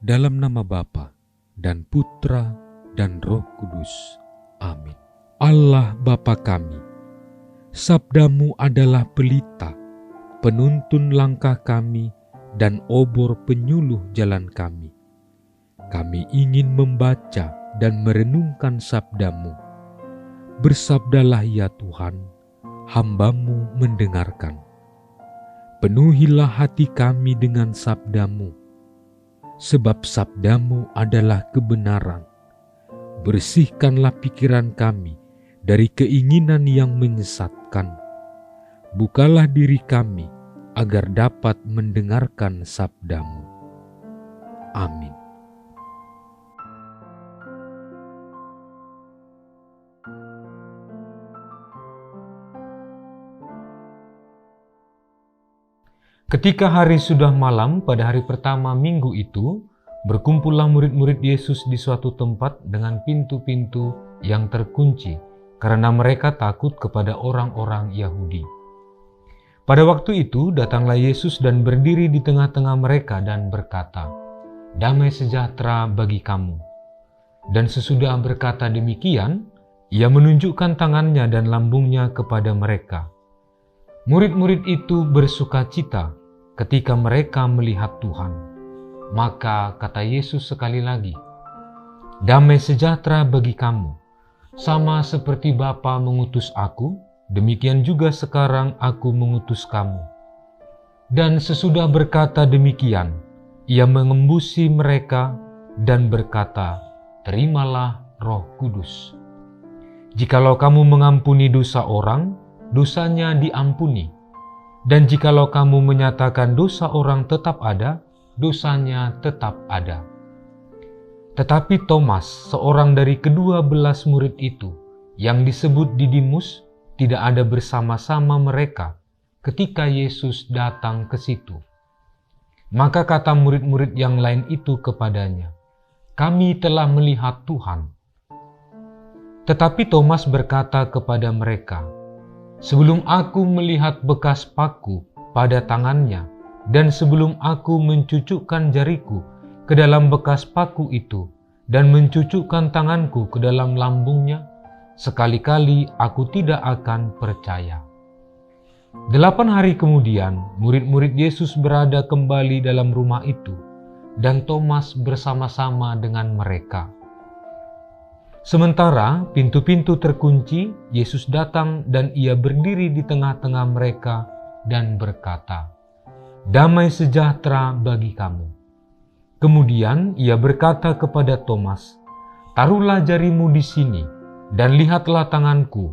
Dalam nama Bapa dan Putra dan Roh Kudus. Amin. Allah Bapa kami, sabda-Mu adalah pelita, penuntun langkah kami, dan obor penyuluh jalan kami. Kami ingin membaca dan merenungkan sabda-Mu. Bersabdalah ya Tuhan, hamba-Mu mendengarkan. Penuhilah hati kami dengan sabda-Mu, sebab sabda-Mu adalah kebenaran. Bersihkanlah pikiran kami dari keinginan yang menyesatkan. Bukalah diri kami agar dapat mendengarkan sabda-Mu. Amin. Ketika hari sudah malam pada hari pertama minggu itu, berkumpullah murid-murid Yesus di suatu tempat dengan pintu-pintu yang terkunci, karena mereka takut kepada orang-orang Yahudi. Pada waktu itu datanglah Yesus dan berdiri di tengah-tengah mereka dan berkata, "Damai sejahtera bagi kamu." Dan sesudah berkata demikian, Ia menunjukkan tangannya dan lambungnya kepada mereka. Murid-murid itu bersukacita ketika mereka melihat Tuhan. Maka kata Yesus sekali lagi, "Damai sejahtera bagi kamu. Sama seperti Bapa mengutus aku, demikian juga sekarang aku mengutus kamu." Dan sesudah berkata demikian, Ia mengembusi mereka dan berkata, "Terimalah Roh Kudus. Jikalau kamu mengampuni dosa orang, dosanya diampuni. Dan jikalau kamu menyatakan dosa orang tetap ada, dosanya tetap ada." Tetapi Thomas, seorang dari ke-12 murid itu, yang disebut Didimus, tidak ada bersama-sama mereka ketika Yesus datang ke situ. Maka kata murid-murid yang lain itu kepadanya, "Kami telah melihat Tuhan." Tetapi Thomas berkata kepada mereka, "Sebelum aku melihat bekas paku pada tangannya, dan sebelum aku mencucukkan jariku ke dalam bekas paku itu, dan mencucukkan tanganku ke dalam lambungnya, sekali-kali aku tidak akan percaya." 8 hari kemudian, murid-murid Yesus berada kembali dalam rumah itu, dan Thomas bersama-sama dengan mereka. Sementara pintu-pintu terkunci, Yesus datang dan Ia berdiri di tengah-tengah mereka dan berkata, "Damai sejahtera bagi kamu." Kemudian Ia berkata kepada Thomas, "Taruhlah jarimu di sini, dan lihatlah tanganku.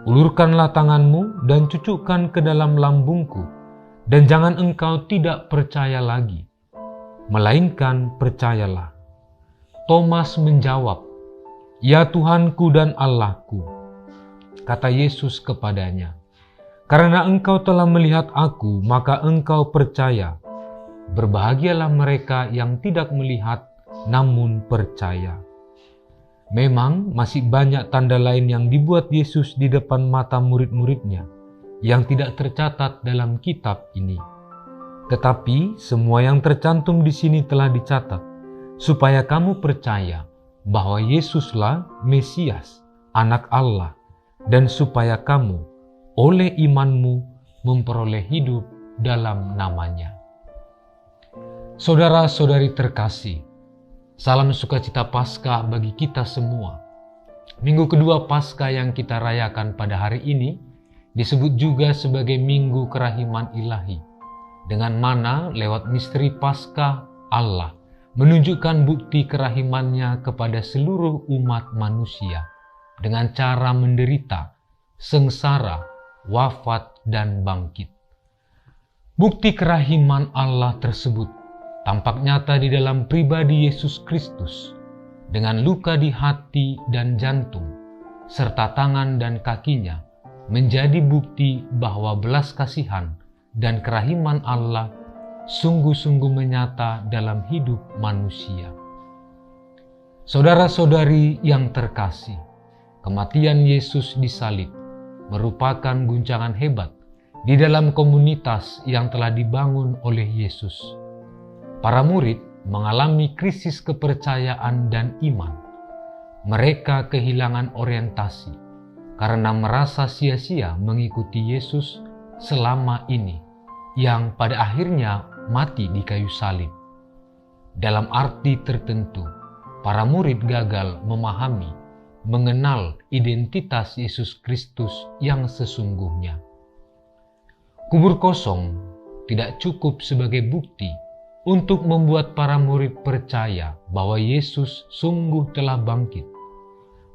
Ulurkanlah tanganmu dan cucukkan ke dalam lambungku, dan jangan engkau tidak percaya lagi, melainkan percayalah." Thomas menjawab, "Ya Tuhanku dan Allahku." Kata Yesus kepadanya, "Karena engkau telah melihat aku, maka engkau percaya. Berbahagialah mereka yang tidak melihat, namun percaya." Memang masih banyak tanda lain yang dibuat Yesus di depan mata murid-muridnya, yang tidak tercatat dalam kitab ini. Tetapi semua yang tercantum di sini telah dicatat, supaya kamu percaya bahwa Yesuslah Mesias, Anak Allah, dan supaya kamu oleh imanmu memperoleh hidup dalam namanya. Saudara-saudari terkasih, salam sukacita Paskah bagi kita semua. Minggu kedua Paskah yang kita rayakan pada hari ini disebut juga sebagai Minggu Kerahiman Ilahi, dengan mana lewat misteri Paskah Allah menunjukkan bukti kerahimannya kepada seluruh umat manusia dengan cara menderita, sengsara, wafat, dan bangkit. Bukti kerahiman Allah tersebut tampak nyata di dalam pribadi Yesus Kristus, dengan luka di hati dan jantung, serta tangan dan kakinya, menjadi bukti bahwa belas kasihan dan kerahiman Allah sungguh-sungguh menyata dalam hidup manusia. Saudara-saudari yang terkasih, kematian Yesus di salib merupakan guncangan hebat di dalam komunitas yang telah dibangun oleh Yesus. Para murid mengalami krisis kepercayaan dan iman. Mereka kehilangan orientasi karena merasa sia-sia mengikuti Yesus selama ini, yang pada akhirnya mati di kayu salib. Dalam arti tertentu, para murid gagal memahami, mengenal identitas Yesus Kristus yang sesungguhnya. Kubur kosong tidak cukup sebagai bukti untuk membuat para murid percaya bahwa Yesus sungguh telah bangkit.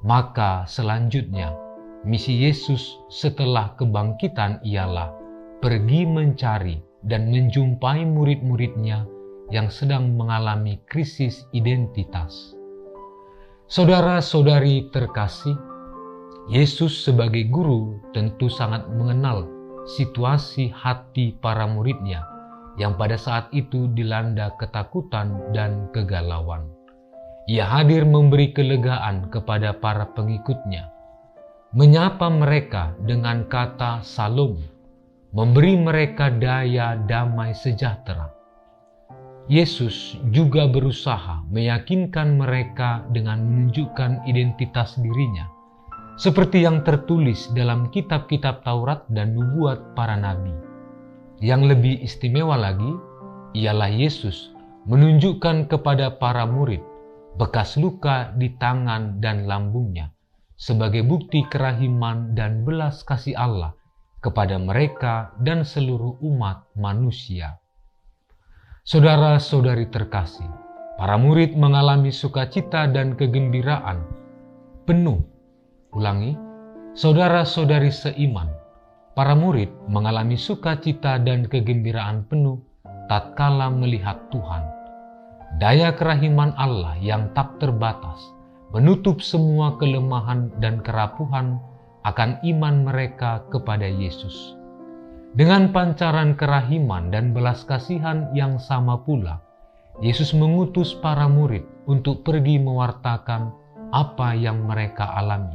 Maka selanjutnya, misi Yesus setelah kebangkitan ialah pergi mencari dan menjumpai murid-muridnya yang sedang mengalami krisis identitas. Saudara-saudari terkasih, Yesus sebagai guru tentu sangat mengenal situasi hati para muridnya yang pada saat itu dilanda ketakutan dan kegalauan. Ia hadir memberi kelegaan kepada para pengikutnya, menyapa mereka dengan kata Salom, memberi mereka daya damai sejahtera. Yesus juga berusaha meyakinkan mereka dengan menunjukkan identitas dirinya, seperti yang tertulis dalam kitab-kitab Taurat dan nubuat para nabi. Yang lebih istimewa lagi, ialah Yesus menunjukkan kepada para murid bekas luka di tangan dan lambungnya sebagai bukti kerahiman dan belas kasih Allah kepada mereka dan seluruh umat manusia. Saudara-saudari terkasih, para murid mengalami sukacita dan kegembiraan penuh. Ulangi, saudara-saudari seiman, para murid mengalami sukacita dan kegembiraan penuh tatkala melihat Tuhan. Daya kerahiman Allah yang tak terbatas menutup semua kelemahan dan kerapuhan akan iman mereka kepada Yesus. Dengan pancaran kerahiman dan belas kasihan yang sama pula, Yesus mengutus para murid untuk pergi mewartakan apa yang mereka alami,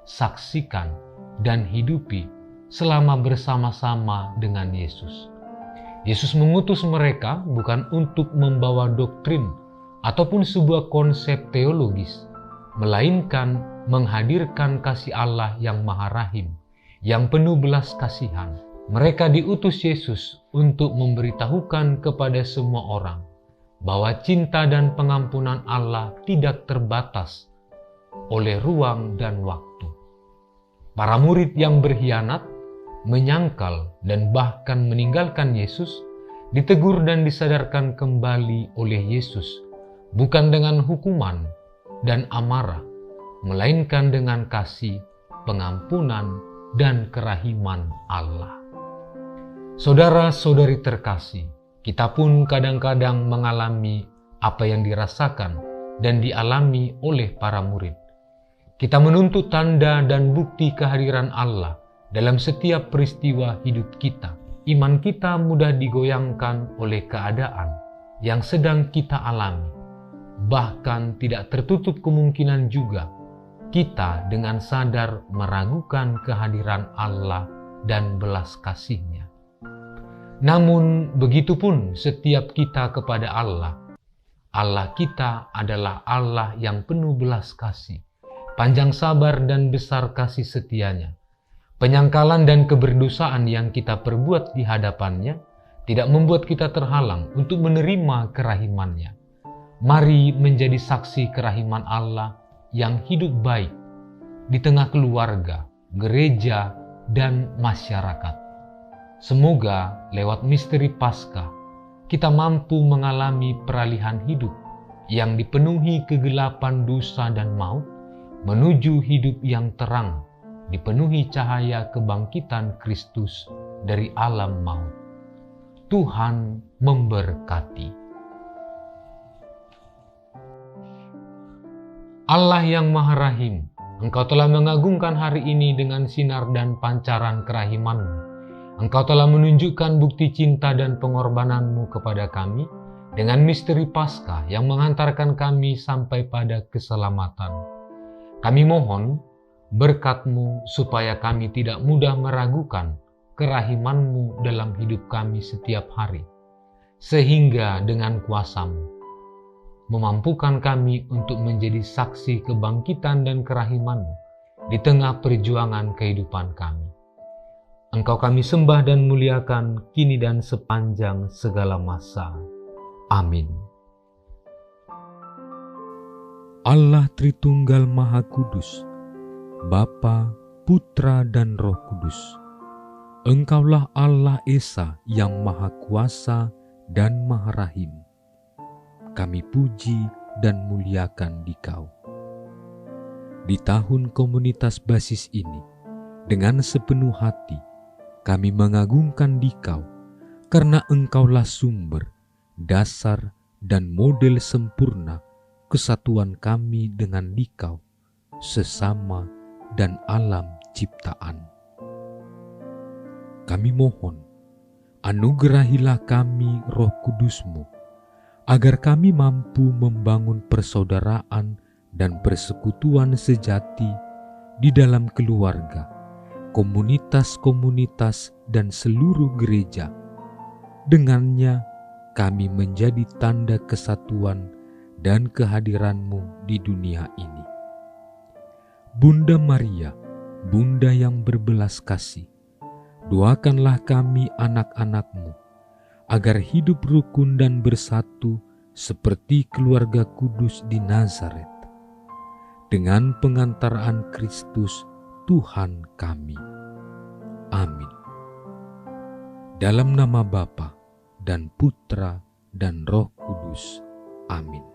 saksikan, dan hidupi selama bersama-sama dengan Yesus. Yesus mengutus mereka bukan untuk membawa doktrin ataupun sebuah konsep teologis, melainkan menghadirkan kasih Allah yang Maha Rahim, yang penuh belas kasihan. Mereka diutus Yesus untuk memberitahukan kepada semua orang bahwa cinta dan pengampunan Allah tidak terbatas oleh ruang dan waktu. Para murid yang berkhianat, menyangkal, dan bahkan meninggalkan Yesus ditegur dan disadarkan kembali oleh Yesus, bukan dengan hukuman dan amarah, melainkan dengan kasih, pengampunan, dan kerahiman Allah. Saudara-saudari terkasih, kita pun kadang-kadang mengalami apa yang dirasakan dan dialami oleh para murid. Kita menuntut tanda dan bukti kehadiran Allah dalam setiap peristiwa hidup kita. Iman kita mudah digoyangkan oleh keadaan yang sedang kita alami. Bahkan tidak tertutup kemungkinan juga kita dengan sadar meragukan kehadiran Allah dan belas kasih-Nya. Namun begitupun setiap kita kepada Allah. Allah kita adalah Allah yang penuh belas kasih, panjang sabar dan besar kasih setia-Nya. Penyangkalan dan keberdosaan yang kita perbuat di hadapan-Nya tidak membuat kita terhalang untuk menerima kerahiman-Nya. Mari menjadi saksi kerahiman Allah yang hidup baik di tengah keluarga, gereja, dan masyarakat. Semoga lewat misteri Paskah, kita mampu mengalami peralihan hidup yang dipenuhi kegelapan dosa dan maut menuju hidup yang terang, dipenuhi cahaya kebangkitan Kristus dari alam maut. Tuhan memberkati. Allah yang Maha Rahim, Engkau telah mengagungkan hari ini dengan sinar dan pancaran kerahiman-Mu. Engkau telah menunjukkan bukti cinta dan pengorbanan-Mu kepada kami dengan misteri Paskah yang mengantarkan kami sampai pada keselamatan. Kami mohon berkat-Mu supaya kami tidak mudah meragukan kerahiman-Mu dalam hidup kami setiap hari, sehingga dengan kuasa-Mu memampukan kami untuk menjadi saksi kebangkitan dan kerahiman-Mu di tengah perjuangan kehidupan kami. Engkau kami sembah dan muliakan kini dan sepanjang segala masa. Amin. Allah Tritunggal Maha Kudus, Bapa, Putra, dan Roh Kudus. Engkaulah Allah Esa yang Maha Kuasa dan Maha Rahim. Kami puji dan muliakan Dikau. Di tahun komunitas basis ini, dengan sepenuh hati, kami mengagungkan Dikau, karena Engkaulah sumber, dasar, dan model sempurna kesatuan kami dengan Dikau, sesama dan alam ciptaan. Kami mohon, anugerahilah kami Roh Kudus-Mu, agar kami mampu membangun persaudaraan dan persekutuan sejati di dalam keluarga, komunitas-komunitas, dan seluruh gereja. Dengannya kami menjadi tanda kesatuan dan kehadiran-Mu di dunia ini. Bunda Maria, Bunda yang berbelas kasih, doakanlah kami anak-anak-Mu, agar hidup rukun dan bersatu seperti keluarga kudus di Nazaret, dengan pengantaraan Kristus Tuhan kami. Amin. Dalam nama Bapa dan Putra dan Roh Kudus. Amin.